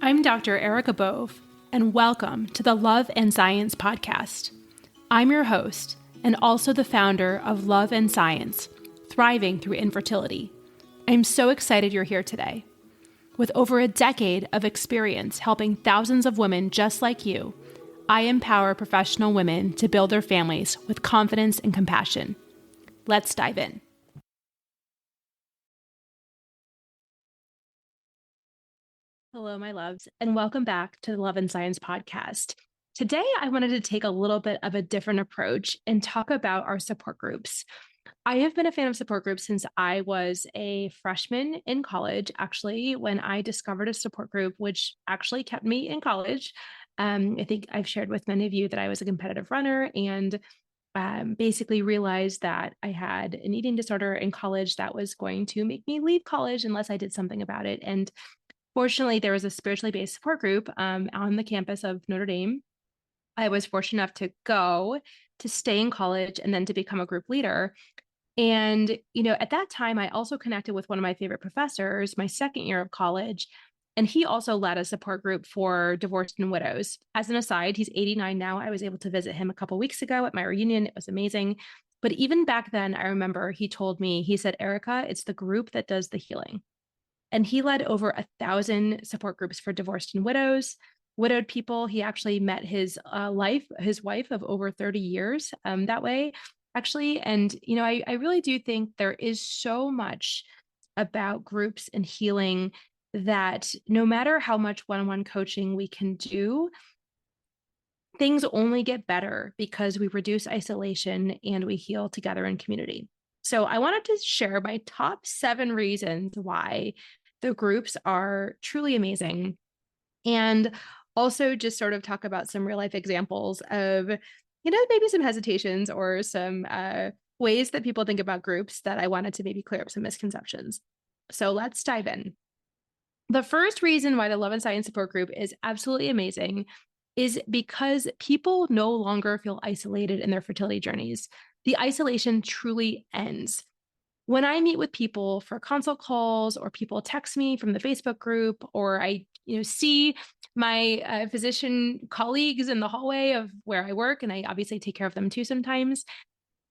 I'm Dr. Erica Bove, and welcome to the Love and Science podcast. I'm your host, and also the founder of Love and Science, Thriving Through Infertility. I'm so excited you're here today. With over a decade of experience helping thousands of women just like you, I empower professional women to build their families with confidence and compassion. Let's dive in. Hello, my loves, and welcome back to the Love and Science podcast. Today, I wanted to take a little bit of a different approach and talk about our support groups. I have been a fan of support groups since I was a freshman in college, actually, when I discovered a support group, which actually kept me in college. I think I've shared with many of you that I was a competitive runner and basically realized that I had an eating disorder in college that was going to make me leave college unless I did something about it. And fortunately, there was a spiritually based support group on the campus of Notre Dame. I was fortunate enough to go to stay in college and then to become a group leader. And, at that time, I also connected with one of my favorite professors, my second year of college. And he also led a support group for divorced and widows. As an aside, he's 89 now. I was able to visit him a couple of weeks ago at my reunion. It was amazing. But even back then, I remember he told me, he said, Erica, it's the group that does the healing. And he led over 1,000 support groups for divorced and widowed people. He actually met his wife of over 30 years that way, actually. And, I really do think there is so much about groups and healing that no matter how much one-on-one coaching we can do, things only get better because we reduce isolation and we heal together in community. So I wanted to share my top 7 reasons why the groups are truly amazing. And also just sort of talk about some real life examples of, maybe some hesitations or some ways that people think about groups that I wanted to maybe clear up some misconceptions. So let's dive in. The first reason why the Love and Science support group is absolutely amazing is because people no longer feel isolated in their fertility journeys. The isolation truly ends. When I meet with people for consult calls or people text me from the Facebook group, or I see my physician colleagues in the hallway of where I work, and I obviously take care of them too sometimes,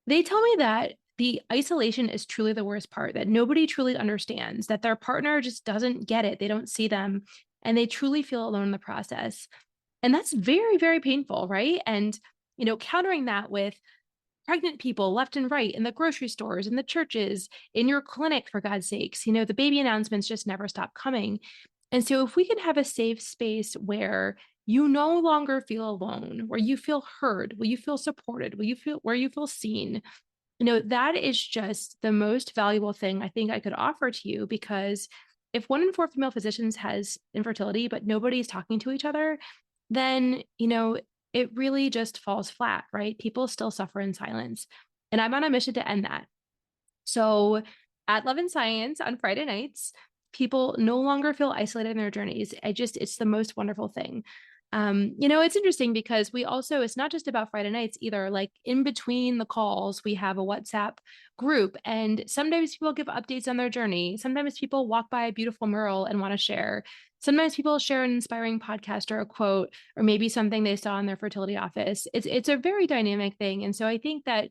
they tell me that the isolation is truly the worst part, that nobody truly understands, that their partner just doesn't get it. They don't see them, and they truly feel alone in the process. And that's very, very painful, right? And, countering that with pregnant people left and right in the grocery stores, in the churches, in your clinic, for God's sakes, the baby announcements just never stop coming. And so if we can have a safe space where you no longer feel alone, where you feel heard, where you feel supported, where you feel seen, that is just the most valuable thing I think I could offer to you, because if 1 in 4 female physicians has infertility, but nobody's talking to each other, then, it really just falls flat, right? People still suffer in silence. And I'm on a mission to end that. So at Love and Science on Friday nights, people no longer feel isolated in their journeys. It's the most wonderful thing. It's interesting because it's not just about Friday nights either. Like in between the calls, we have a WhatsApp group, and sometimes people give updates on their journey. Sometimes people walk by a beautiful mural and want to share. Sometimes people share an inspiring podcast or a quote, or maybe something they saw in their fertility office. It's a very dynamic thing. And so I think that,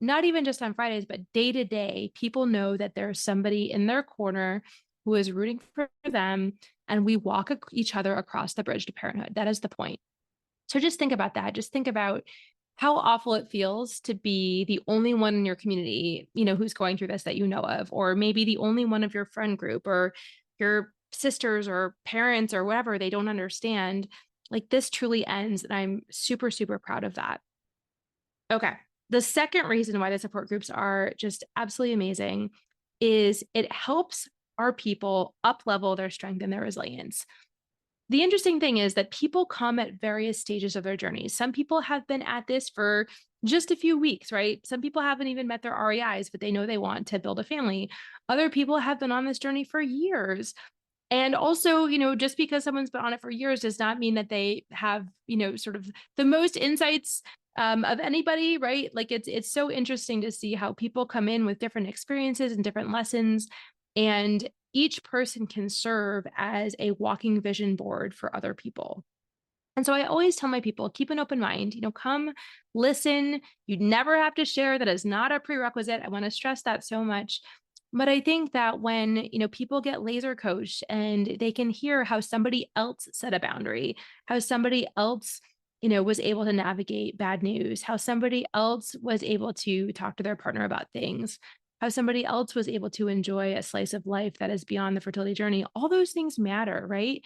not even just on Fridays, but day to day, people know that there's somebody in their corner who is rooting for them, and we walk each other across the bridge to parenthood. That is the point. So just think about that. Just think about how awful it feels to be the only one in your community, who's going through this that you know of, or maybe the only one of your friend group or your sisters or parents or whatever. They don't understand. Like, this truly ends. And I'm super, super proud of that. Okay. The second reason why the support groups are just absolutely amazing is it helps our people up-level their strength and their resilience. The interesting thing is that people come at various stages of their journeys. Some people have been at this for just a few weeks, right? Some people haven't even met their REIs, but they know they want to build a family. Other people have been on this journey for years. And also, just because someone's been on it for years does not mean that they have, sort of the most insights of anybody, right? Like it's so interesting to see how people come in with different experiences and different lessons. And each person can serve as a walking vision board for other people. And so I always tell my people, keep an open mind, come listen. You never have to share. That is not a prerequisite. I want to stress that so much. But I think that when, people get laser coached and they can hear how somebody else set a boundary, how somebody else, was able to navigate bad news, how somebody else was able to talk to their partner about things, how somebody else was able to enjoy a slice of life that is beyond the fertility journey, all those things matter, right?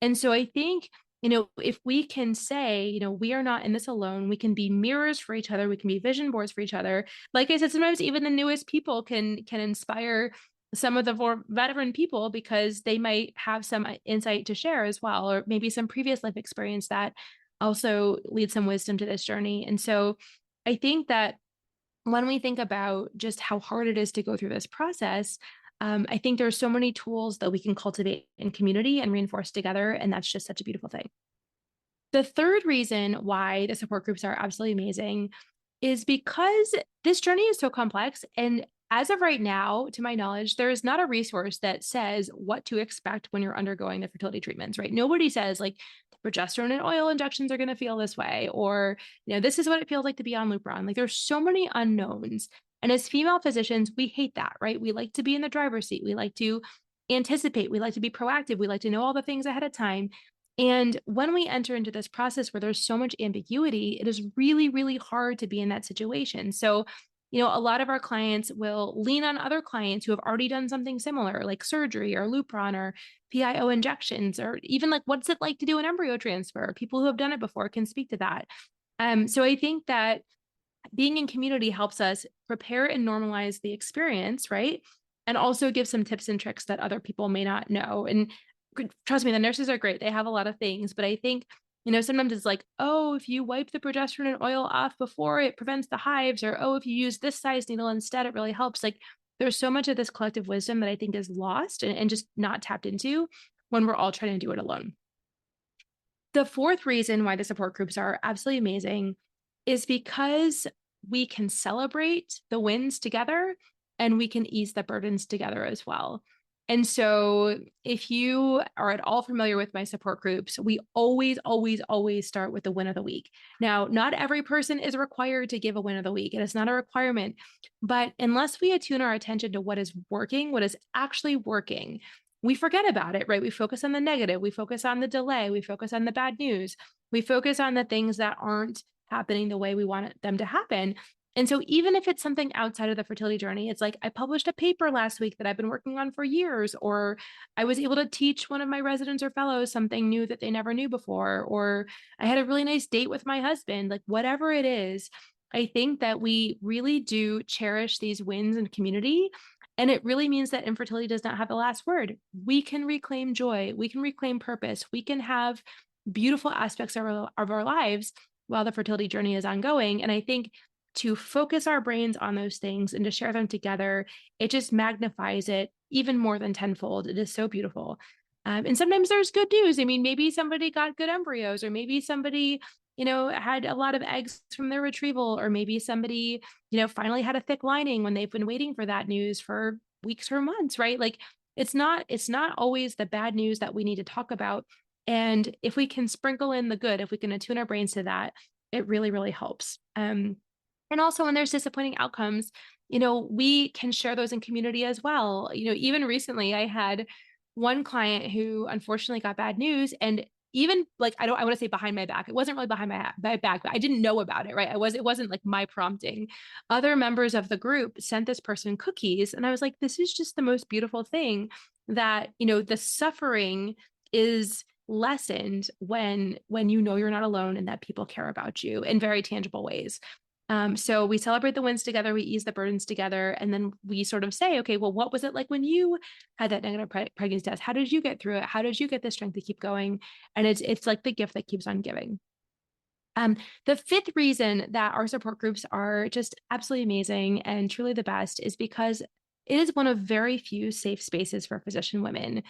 And so I think if we can say, we are not in this alone, we can be mirrors for each other, we can be vision boards for each other. Like I said, sometimes even the newest people can inspire some of the more veteran people because they might have some insight to share as well, or maybe some previous life experience that also leads some wisdom to this journey. And so I think that when we think about just how hard it is to go through this process, I think there's so many tools that we can cultivate in community and reinforce together. And that's just such a beautiful thing. The third reason why the support groups are absolutely amazing is because this journey is so complex. And as of right now, to my knowledge, there is not a resource that says what to expect when you're undergoing the fertility treatments, right? Nobody says like progesterone and oil injections are going to feel this way, or, this is what it feels like to be on Lupron. Like there's so many unknowns. And as female physicians, we hate that, right? We like to be in the driver's seat. We like to anticipate. We like to be proactive. We like to know all the things ahead of time. And when we enter into this process where there's so much ambiguity, it is really, really hard to be in that situation. So, a lot of our clients will lean on other clients who have already done something similar, like surgery or Lupron or PIO injections, or even like what's it like to do an embryo transfer? People who have done it before can speak to that. So I think that being in community helps us prepare and normalize the experience, right? And also give some tips and tricks that other people may not know. And trust me, the nurses are great. They have a lot of things, but I think, sometimes it's like, oh, if you wipe the progesterone and oil off before, it prevents the hives, or oh, if you use this size needle instead, it really helps. Like there's so much of this collective wisdom that I think is lost and just not tapped into when we're all trying to do it alone. The fourth reason why the support groups are absolutely amazing is because we can celebrate the wins together and we can ease the burdens together as well. And so, if you are at all familiar with my support groups, we always, always, always start with the win of the week. Now, not every person is required to give a win of the week. It is not a requirement. But unless we attune our attention to what is working, what is actually working, we forget about it, right? We focus on the negative, we focus on the delay, we focus on the bad news, we focus on the things that aren't happening the way we want them to happen. And so even if it's something outside of the fertility journey, it's like I published a paper last week that I've been working on for years, or I was able to teach one of my residents or fellows something new that they never knew before, or I had a really nice date with my husband, like whatever it is. I think that we really do cherish these wins in community. And it really means that infertility does not have the last word. We can reclaim joy. We can reclaim purpose. We can have beautiful aspects of our lives while the fertility journey is ongoing. And I think to focus our brains on those things and to share them together, it just magnifies it even more than tenfold. It is so beautiful. And sometimes there's good news. I mean, maybe somebody got good embryos, or maybe somebody, had a lot of eggs from their retrieval, or maybe somebody, finally had a thick lining when they've been waiting for that news for weeks or months, right? Like it's not always the bad news that we need to talk about. And if we can sprinkle in the good, if we can attune our brains to that, it really, really helps. And also when there's disappointing outcomes, we can share those in community as well. Even recently I had one client who unfortunately got bad news, and even like, I want to say behind my back. It wasn't really behind my back, but I didn't know about it, right? It wasn't like my prompting. Other members of the group sent this person cookies. And I was like, this is just the most beautiful thing that, the suffering is lessened when you're not alone and that people care about you in very tangible ways. So we celebrate the wins together, we ease the burdens together, and then we sort of say, okay, well, what was it like when you had that negative pregnancy test? How did you get through it? How did you get the strength to keep going? And it's like the gift that keeps on giving. The fifth reason that our support groups are just absolutely amazing and truly the best is because it is one of very few safe spaces for physician women.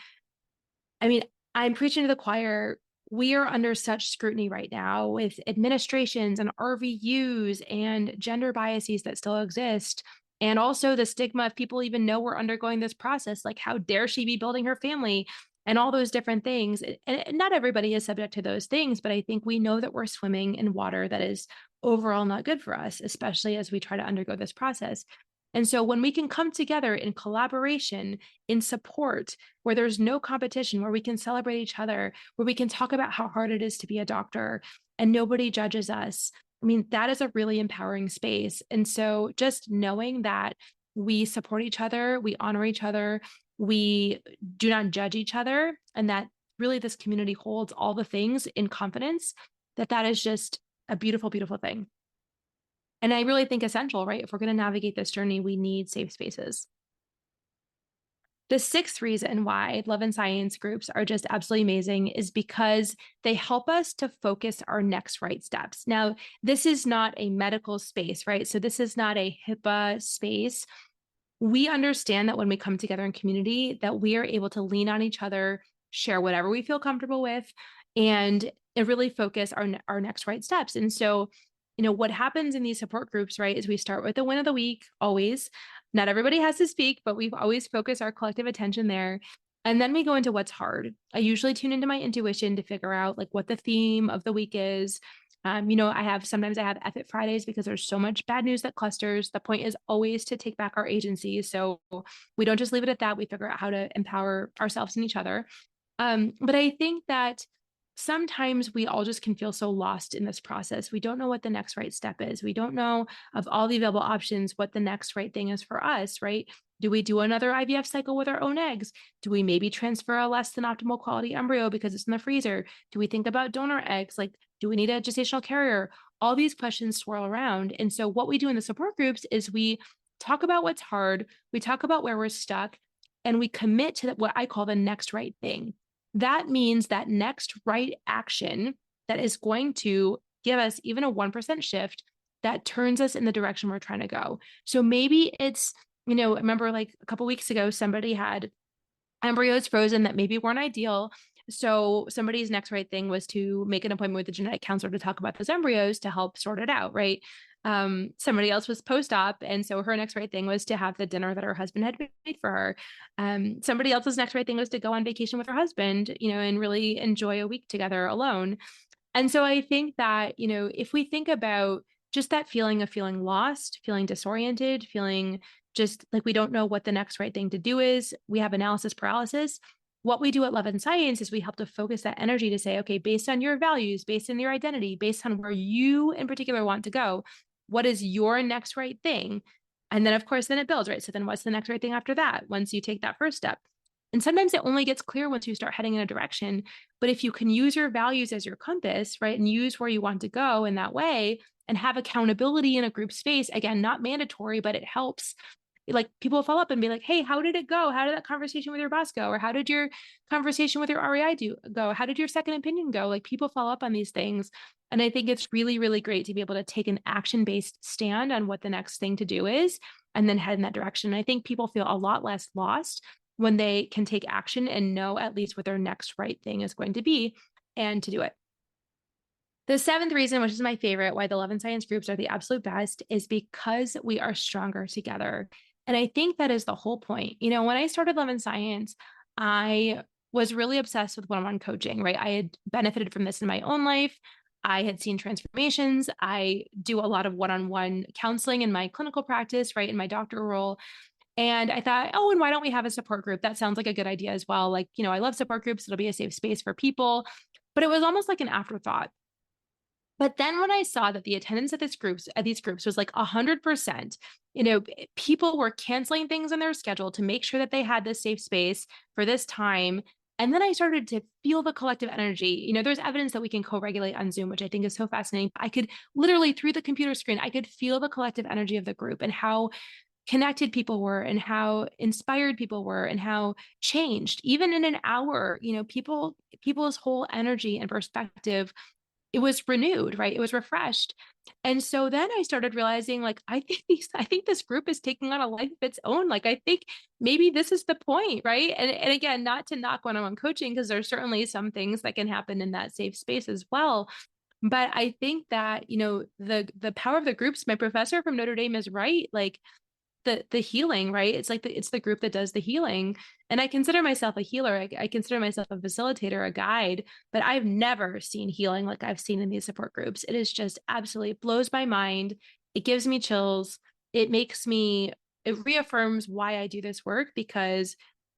I mean, I'm preaching to the choir. We are under such scrutiny right now with administrations and RVUs and gender biases that still exist. And also the stigma of people even know we're undergoing this process, like how dare she be building her family and all those different things. And not everybody is subject to those things, but I think we know that we're swimming in water that is overall not good for us, especially as we try to undergo this process. And so when we can come together in collaboration, in support, where there's no competition, where we can celebrate each other, where we can talk about how hard it is to be a doctor and nobody judges us. I mean, that is a really empowering space. And so just knowing that we support each other, we honor each other, we do not judge each other, and that really this community holds all the things in confidence, that is just a beautiful, beautiful thing. And I really think essential, right? If we're going to navigate this journey, we need safe spaces. The sixth reason why love and science groups are just absolutely amazing is because they help us to focus our next right steps. Now, this is not a medical space, right? So this is not a HIPAA space. We understand that when we come together in community, that we are able to lean on each other, share whatever we feel comfortable with, and really focus our next right steps. And so, what happens in these support groups, right, is we start with the win of the week, always. Not everybody has to speak, but we always focus our collective attention there. And then we go into what's hard. I usually tune into my intuition to figure out like what the theme of the week is. Sometimes I have F Fridays because there's so much bad news that clusters. The point is always to take back our agency. So we don't just leave it at that. We figure out how to empower ourselves and each other. But I think that sometimes we all just can feel so lost in this process. We don't know what the next right step is. We don't know of all the available options what the next right thing is for us, right? Do we do another IVF cycle with our own eggs? Do we maybe transfer a less than optimal quality embryo because it's in the freezer? Do we think about donor eggs? Like, do we need a gestational carrier? All these questions swirl around. And so what we do in the support groups is we talk about what's hard, we talk about where we're stuck, and we commit to what I call the next right thing. That means that next right action that is going to give us even a 1% shift that turns us in the direction we're trying to go. So maybe it's, I remember like a couple weeks ago, somebody had embryos frozen that maybe weren't ideal. So somebody's next right thing was to make an appointment with a genetic counselor to talk about those embryos to help sort it out, right? Somebody else was post-op, and so her next right thing was to have the dinner that her husband had made for her. Somebody else's next right thing was to go on vacation with her husband, and really enjoy a week together alone. And so I think that, if we think about just that feeling of feeling lost, feeling disoriented, feeling just like we don't know what the next right thing to do is, we have analysis paralysis. What we do at Love and Science is we help to focus that energy to say, okay, based on your values, based on your identity, based on where you in particular want to go, what is your next right thing? And then, of course, then it builds, right? So then what's the next right thing after that once you take that first step? And sometimes it only gets clear once you start heading in a direction. But if you can use your values as your compass, right, and use where you want to go in that way and have accountability in a group space, again, not mandatory, but it helps. Like people follow up and be like, hey, how did it go? How did that conversation with your boss go? Or how did your conversation with your REI go? How did your second opinion go? Like people follow up on these things. And I think it's really, really great to be able to take an action-based stand on what the next thing to do is and then head in that direction. And I think people feel a lot less lost when they can take action and know at least what their next right thing is going to be and to do it. The seventh reason, which is my favorite, why the Love and Science groups are the absolute best is because we are stronger together. And I think that is the whole point. When I started Love and Science, I was really obsessed with one-on-one coaching, right? I had benefited from this in my own life. I had seen transformations. I do a lot of one-on-one counseling in my clinical practice, right? In my doctoral role. And I thought, oh, and why don't we have a support group? That sounds like a good idea as well. Like, I love support groups. It'll be a safe space for people. But it was almost like an afterthought. But then when I saw that the attendance at these groups was like 100%, people were canceling things in their schedule to make sure that they had this safe space for this time. And then I started to feel the collective energy. There's evidence that we can co-regulate on Zoom, which I think is so fascinating. I could literally through the computer screen, I could feel the collective energy of the group and how connected people were and how inspired people were and how changed even in an hour, people's whole energy and perspective, it was renewed, right? It was refreshed. And so then I started realizing like, I think this group is taking on a life of its own. Like, I think maybe this is the point, right? And again, not to knock one-on-one coaching, because there's certainly some things that can happen in that safe space as well. But I think that, the power of the groups, my professor from Notre Dame is right. Like the healing, right? It's like it's the group that does the healing. And I consider myself a healer. I consider myself a facilitator, a guide, but I've never seen healing like I've seen in these support groups. It is just absolutely, it blows my mind. It gives me chills. It reaffirms why I do this work, because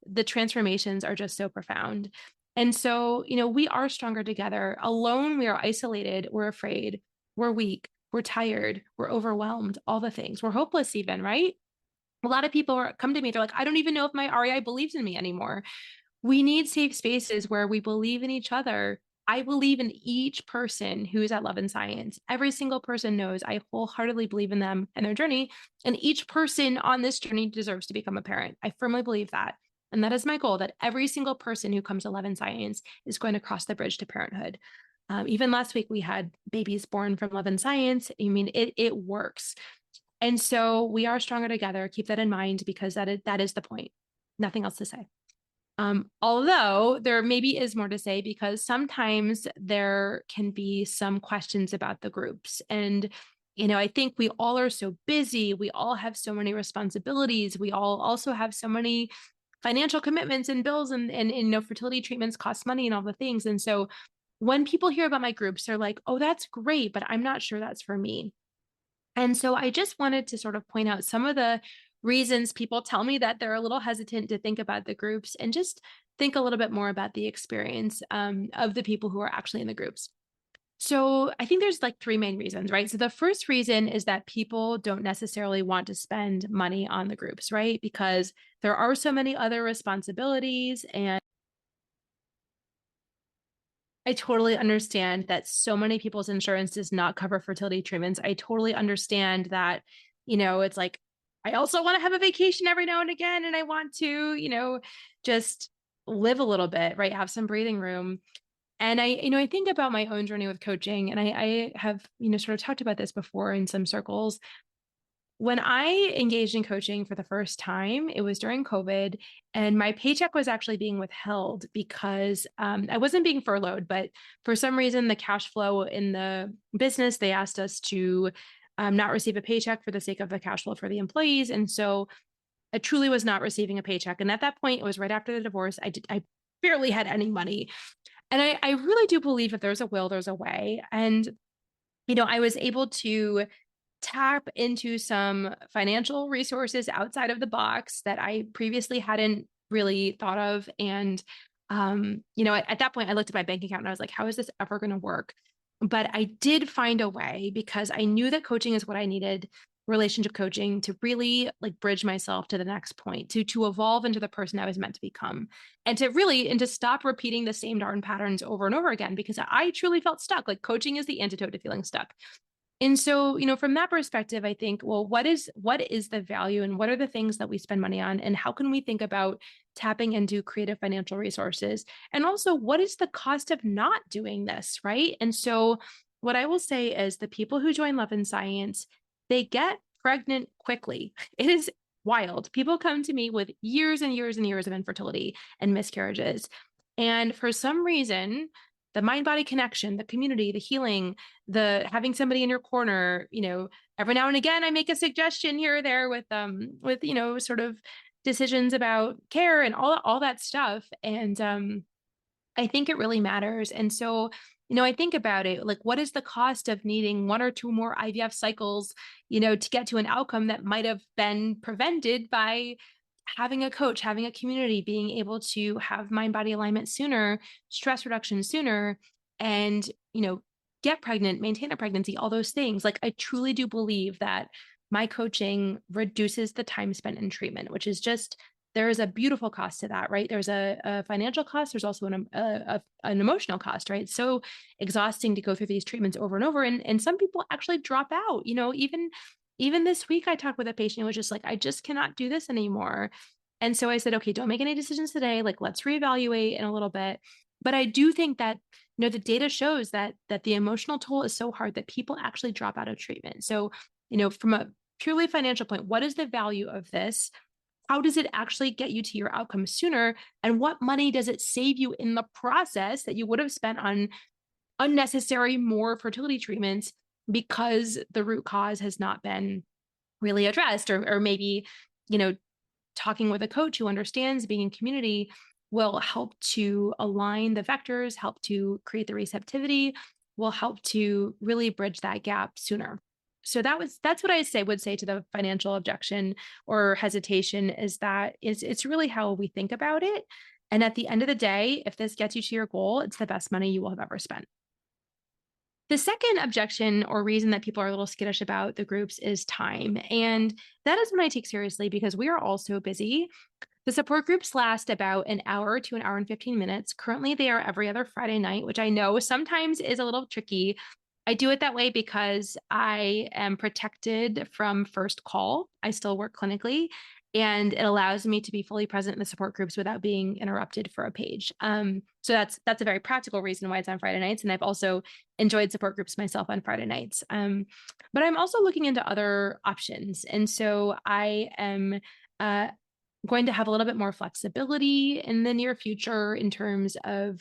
the transformations are just so profound. And so, we are stronger together. Alone, we are isolated. We're afraid. We're weak. We're tired. We're overwhelmed. All the things. We're hopeless even, right? A lot of people come to me, they're like, I don't even know if my REI believes in me anymore. We need safe spaces where we believe in each other. I believe in each person who is at Love and Science. Every single person knows I wholeheartedly believe in them and their journey. And each person on this journey deserves to become a parent. I firmly believe that. And that is my goal, that every single person who comes to Love and Science is going to cross the bridge to parenthood. Even last week, we had babies born from Love and Science. I mean, it works. And so we are stronger together. Keep that in mind, because that is the point. Nothing else to say. Although there maybe is more to say, because sometimes there can be some questions about the groups. And, I think we all are so busy. We all have so many responsibilities. We all also have so many financial commitments and bills, and fertility treatments cost money and all the things. And so when people hear about my groups, they're like, oh, that's great, but I'm not sure that's for me. And so I just wanted to sort of point out some of the reasons people tell me that they're a little hesitant to think about the groups, and just think a little bit more about the experience of the people who are actually in the groups. So I think there's like three main reasons, right? So the first reason is that people don't necessarily want to spend money on the groups, right? Because there are so many other responsibilities, and I totally understand that so many people's insurance does not cover fertility treatments. I totally understand that, it's like, I also want to have a vacation every now and again, and I want to, just live a little bit, right? Have some breathing room. And I think about my own journey with coaching, and I have, sort of talked about this before in some circles. When I engaged in coaching for the first time, it was during COVID, and my paycheck was actually being withheld because I wasn't being furloughed, but for some reason, the cash flow in the business, they asked us to not receive a paycheck for the sake of the cash flow for the employees. And so I truly was not receiving a paycheck. And at that point, it was right after the divorce. I barely had any money. And I really do believe if there's a will, there's a way. And, I was able to tap into some financial resources outside of the box that I previously hadn't really thought of. And, at that point, I looked at my bank account and I was like, how is this ever going to work? But I did find a way, because I knew that coaching is what I needed, relationship coaching, to really like bridge myself to the next point, to evolve into the person I was meant to become, and to stop repeating the same darn patterns over and over again, because I truly felt stuck. Like, coaching is the antidote to feeling stuck. And so, from that perspective, I think, well, what is the value, and what are the things that we spend money on, and how can we think about tapping into creative financial resources? And also, what is the cost of not doing this, right? And so what I will say is, the people who join Love and Science, they get pregnant quickly. It is wild. People come to me with years and years and years of infertility and miscarriages. And for some reason, the mind-body connection, the community, the healing, the having somebody in your corner, every now and again, I make a suggestion here or there with sort of decisions about care and all that stuff. And I think it really matters. And so, I think about it like, what is the cost of needing one or two more IVF cycles, to get to an outcome that might have been prevented by having a coach, having a community, being able to have mind body alignment sooner, stress reduction sooner, and, get pregnant, maintain a pregnancy, all those things. Like, I truly do believe that my coaching reduces the time spent in treatment, which is just, there is a beautiful cost to that, right? There's a financial cost. There's also an emotional cost, right? It's so exhausting to go through these treatments over and over. And some people actually drop out, even this week, I talked with a patient who was just like, I just cannot do this anymore. And so I said, okay, don't make any decisions today. Like, let's reevaluate in a little bit. But I do think that, the data shows that the emotional toll is so hard that people actually drop out of treatment. So, from a purely financial point, what is the value of this? How does it actually get you to your outcome sooner? And what money does it save you in the process that you would have spent on unnecessary more fertility treatments, because the root cause has not been really addressed, or maybe, you know, talking with a coach who understands being in community will help to align the vectors, help to create the receptivity, will help to really bridge that gap sooner. So that's what I would say to the financial objection or hesitation, is that it's really how we think about it. And at the end of the day, if this gets you to your goal, it's the best money you will have ever spent. The second objection or reason that people are a little skittish about the groups is time. And that is one I take seriously because we are all so busy. The support groups last about an hour to an hour and 15 minutes. Currently, they are every other Friday night, which I know sometimes is a little tricky. I do it that way because I am protected from first call. I still work clinically, and it allows me to be fully present in the support groups without being interrupted for a page. So that's a very practical reason why it's on Friday nights. And I've also enjoyed support groups myself on Friday nights. But I'm also looking into other options. And so I am uh, going to have a little bit more flexibility in the near future in terms of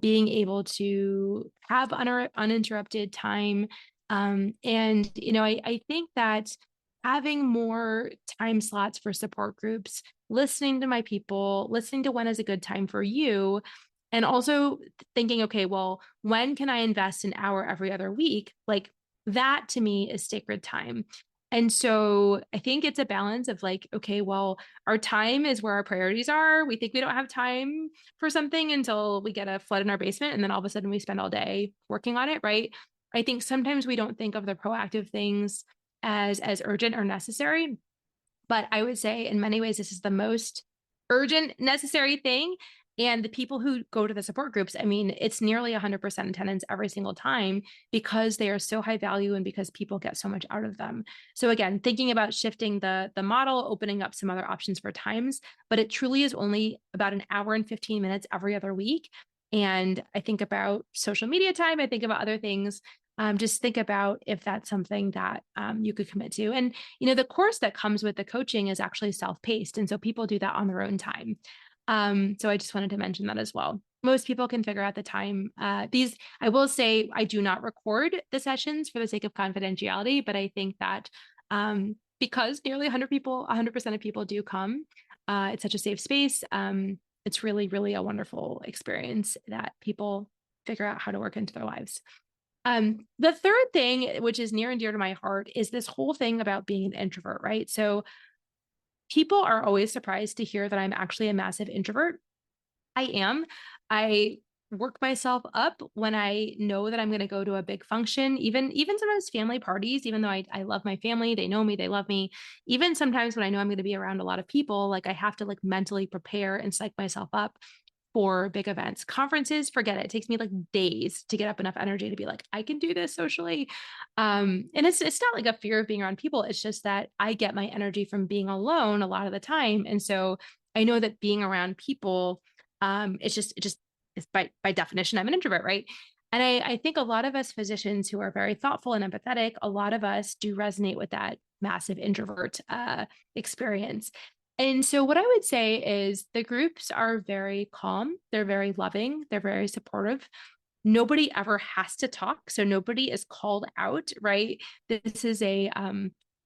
being able to have uninterrupted time. And, I think that having more time slots for support groups, listening to my people, listening to when is a good time for you, and also thinking, okay, well, when can I invest an hour every other week? Like that to me is sacred time. And so I think it's a balance of like, okay, well, our time is where our priorities are. We think we don't have time for something until we get a flood in our basement. And then all of a sudden we spend all day working on it, right? I think sometimes we don't think of the proactive things as urgent or necessary. But I would say in many ways, this is the most urgent, necessary thing. And the people who go to the support groups, I mean, it's nearly 100% attendance every single time because they are so high value and because people get so much out of them. So again, thinking about shifting the model, opening up some other options for times, but it truly is only about an hour and 15 minutes every other week. And I think about social media time. I think about other things. Just think about if that's something that you could commit to. And, the course that comes with the coaching is actually self-paced. And so people do that on their own time. So I just wanted to mention that as well. Most people can figure out the time. I will say, I do not record the sessions for the sake of confidentiality, but I think that because nearly 100% of people do come, it's such a safe space. It's really, really a wonderful experience that people figure out how to work into their lives. The third thing, which is near and dear to my heart, is this whole thing about being an introvert, right? So people are always surprised to hear that I'm actually a massive introvert. I am. I work myself up when I know that I'm going to go to a big function, even sometimes family parties, even though I love my family, they know me, they love me. Even sometimes when I know I'm going to be around a lot of people, like I have to like mentally prepare and psych myself up for big events. Conferences, forget it. It takes me like days to get up enough energy to be like, I can do this socially. And it's not like a fear of being around people. It's just that I get my energy from being alone a lot of the time. And so I know that being around people, it's by definition, I'm an introvert, right? And I think a lot of us physicians who are very thoughtful and empathetic, a lot of us do resonate with that massive introvert experience. And so what I would say is the groups are very calm, they're very loving, they're very supportive. Nobody ever has to talk, so nobody is called out, right? This is a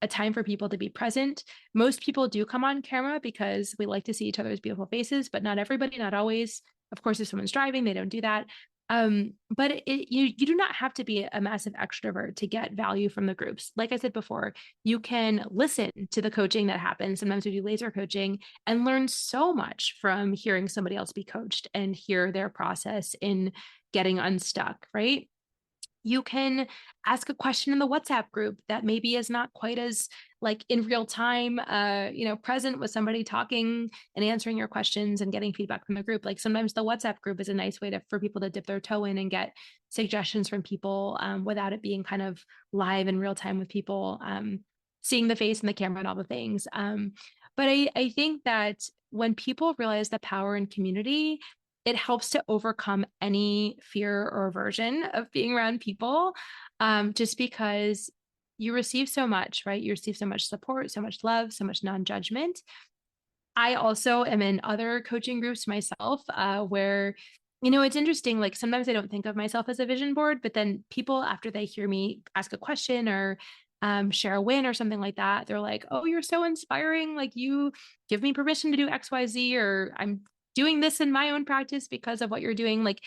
time for people to be present. Most people do come on camera because we like to see each other's beautiful faces, but not everybody, not always. Of course, if someone's driving, they don't do that. But you do not have to be a massive extrovert to get value from the groups. Like I said before, you can listen to the coaching that happens. Sometimes we do laser coaching and learn so much from hearing somebody else be coached and hear their process in getting unstuck, right? You can ask a question in the WhatsApp group that maybe is not quite as like in real time, present with somebody talking and answering your questions and getting feedback from the group. Like sometimes the WhatsApp group is a nice way for people to dip their toe in and get suggestions from people without it being kind of live in real time with people, seeing the face and the camera and all the things. But I think that when people realize the power in community, it helps to overcome any fear or aversion of being around people, just because you receive so much, right? You receive so much support, so much love, so much non-judgment. I also am in other coaching groups myself, where, it's interesting. Like sometimes I don't think of myself as a vision board, but then people, after they hear me ask a question or share a win or something like that, they're like, oh, you're so inspiring. Like you give me permission to do XYZ, or I'm doing this in my own practice because of what you're doing. Like,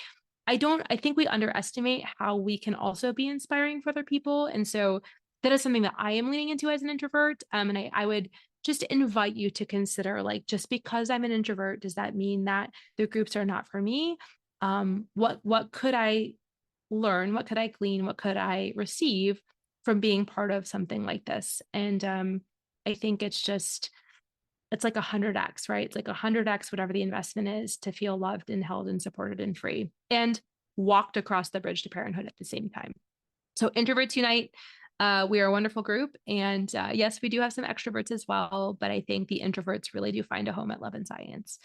I think we underestimate how we can also be inspiring for other people. And so that is something that I am leaning into as an introvert. And I would just invite you to consider, like, just because I'm an introvert, does that mean that the groups are not for me? What could I learn? What could I glean? What could I receive from being part of something like this? And I think it's like 100x, right? It's like 100x whatever the investment is to feel loved and held and supported and free and walked across the bridge to parenthood at the same time. So Introverts Unite, we are a wonderful group. And yes, we do have some extroverts as well, but I think the introverts really do find a home at Love and Science.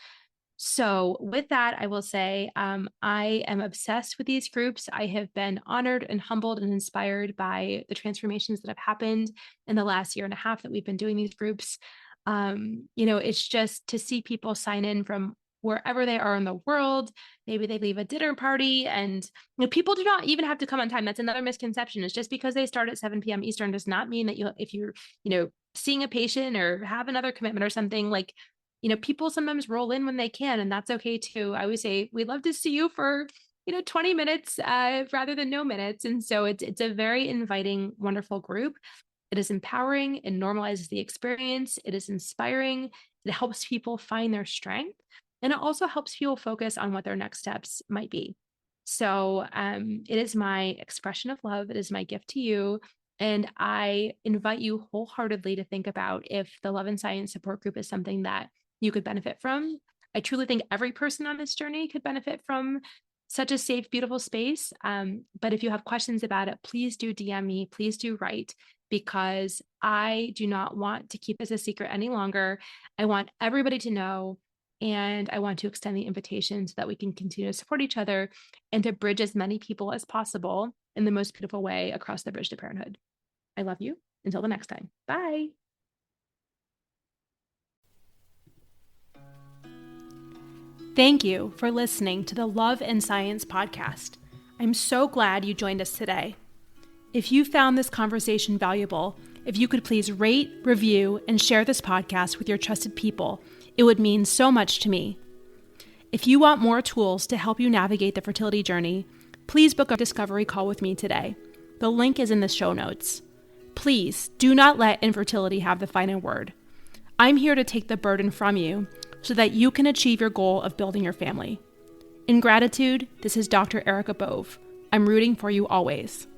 So with that, I will say I am obsessed with these groups. I have been honored and humbled and inspired by the transformations that have happened in the last year and a half that we've been doing these groups. It's just to see people sign in from wherever they are in the world. Maybe they leave a dinner party and people do not even have to come on time. That's another misconception. It's just because they start at 7 p.m. Eastern does not mean that if you're, seeing a patient or have another commitment or something, like, people sometimes roll in when they can, and that's okay too. I always say, we'd love to see you for, 20 minutes rather than no minutes. And so it's a very inviting, wonderful group. It is empowering. It normalizes the experience. It is inspiring. It helps people find their strength. And it also helps people focus on what their next steps might be. So it is my expression of love. It is my gift to you. And I invite you wholeheartedly to think about if the Love and Science support group is something that you could benefit from. I truly think every person on this journey could benefit from such a safe, beautiful space. But if you have questions about it, please do DM me, please do write, because I do not want to keep this a secret any longer. I want everybody to know, and I want to extend the invitation so that we can continue to support each other and to bridge as many people as possible in the most beautiful way across the bridge to parenthood. I love you. Until the next time. Bye. Thank you for listening to the Love and Science podcast. I'm so glad you joined us today. If you found this conversation valuable, if you could please rate, review, and share this podcast with your trusted people, it would mean so much to me. If you want more tools to help you navigate the fertility journey, please book a discovery call with me today. The link is in the show notes. Please do not let infertility have the final word. I'm here to take the burden from you so that you can achieve your goal of building your family. In gratitude, this is Dr. Erica Bove. I'm rooting for you always.